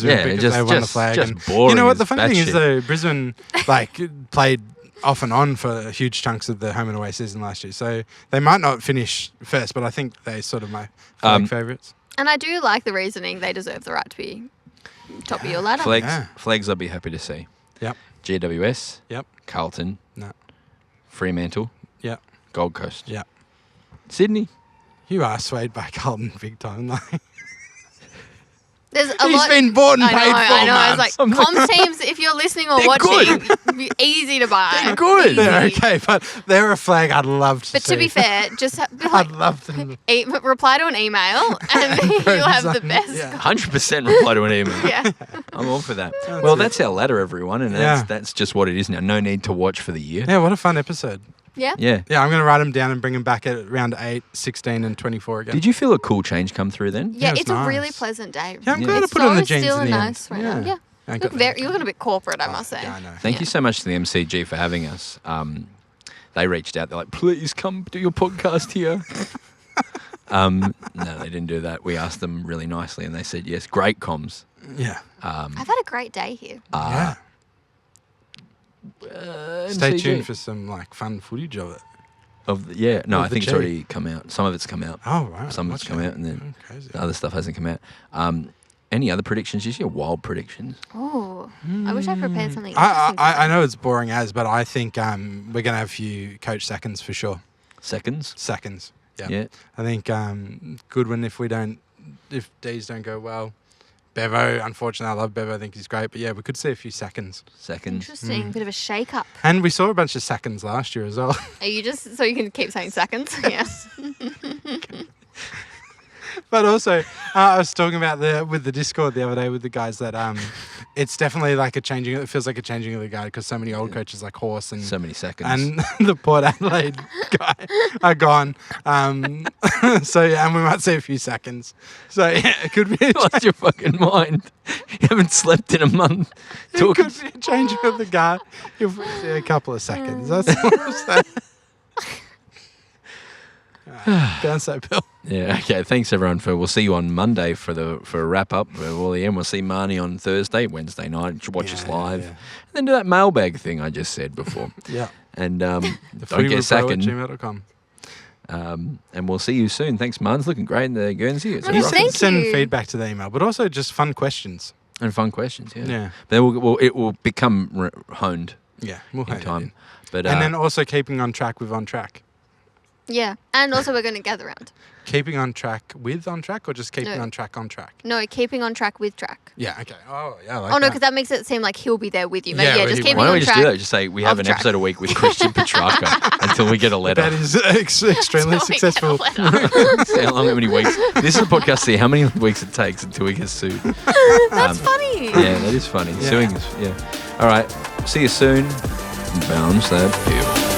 Yeah, because just- they won the just- flag. just and boring you know what as the funny thing batshit. is though, Brisbane like played off and on for huge chunks of the home and away season last year. So they might not finish first, but I think they sort of my flag favourites. And I do like the reasoning they deserve the right to be top of your ladder. Flags I'd be happy to see. Yep. GWS, Yep. Carlton, No. Fremantle, Yep. Gold Coast. Yep. Sydney. You are swayed by Carlton big time. Like, There's a he's lot. been bought and I know, paid for, I know. man. I was like, comms teams, if you're listening or They're watching, easy to buy. They're good. Easy. They're okay, but they're a flag I'd love to But see. to be fair, just be I'd like, love them. reply to an email and you'll have the design, best. yeah. 100% reply to an email. Yeah. I'm all for that. Well, that's our ladder, everyone, and Yeah. that's just what it is now. No need to watch for the year. Yeah, what a fun episode. Yeah. Yeah. Yeah, I'm going to write them down and bring them back at round 8, 16 and 24 again. Did you feel a cool change come through then? Yeah, it's it's a really nice. pleasant day. Yeah, I'm Yeah. glad I It's put on the so jeans still in and the nice end. right now. Yeah. I You got look you looking a bit corporate, I must say. Yeah, I know. Thank you so much to the MCG for having us. They reached out. They're like, please come do your podcast here. No, they didn't do that. We asked them really nicely and they said yes. Great comms. Yeah. I've had a great day here. Yeah. Stay MCG. tuned for some like fun footage of it. No, Of I the think it's G. already come out. Some of it's come out. Oh right. Some of it's Watch come it. out, and then Crazy. the other stuff hasn't come out. Any other predictions this year? Wild predictions? Oh, I wish I prepared something. I interesting today. know it's boring as, but I think we're gonna have a few coach seconds for sure. Seconds? Seconds. Yeah. Yeah. I think Goodwin if D's don't go well. Bevo, unfortunately, I love Bevo. I think he's great, but yeah, we could see a few seconds. Seconds. Interesting. Bit of a shake-up. And we saw a bunch of seconds last year as well. Are you just so you can keep saying seconds? Yeah. But also, I was talking about with the Discord the other day with the guys that it's definitely like it feels like a changing of the guard because so many old coaches like Horse and So many seconds. and the Port Adelaide guy are gone. So yeah, and we might see a few seconds. So yeah, it could be Lost your fucking mind. You haven't slept in a month. it Talking. could be a changing of the guard if we see a couple of seconds. That's what I'm saying. Bounce that bill. Yeah, okay. Thanks everyone we'll see you on Monday for a wrap up of all the end. We'll see Marnie on Thursday, Wednesday night. Watch us live. yeah. And then do that mailbag thing I just said before. Yeah. And don't Footybro get at second. gmail.com. And we'll see you soon. Thanks, Martin's looking great in the Guernsey. It's a Oh, rocket. thank Send you. feedback to the email, but also just fun questions. And fun questions, yeah. Yeah. But it will become honed Yeah, we'll in hone it time. in. But And then also keeping on track with On Track. Yeah. And also we're going to gather round. Keeping on track with On Track or just keeping No. on track on track? No, keeping on track with track. Yeah, okay. Oh, yeah, I like Oh, no, that. because that makes it seem like he'll be there with you. But Yeah, yeah, well, just he keeping why don't on we just track. do that? Just say we have Of an track. episode a week with Christian Petrarca until we get a letter. That is extremely Until we get a successful. letter. See how long, how many weeks. This is a podcast. See how many weeks it takes until we get sued. That's funny. Yeah, that is funny. Yeah. Suing is, yeah. All right. See you soon. Bounce that bill.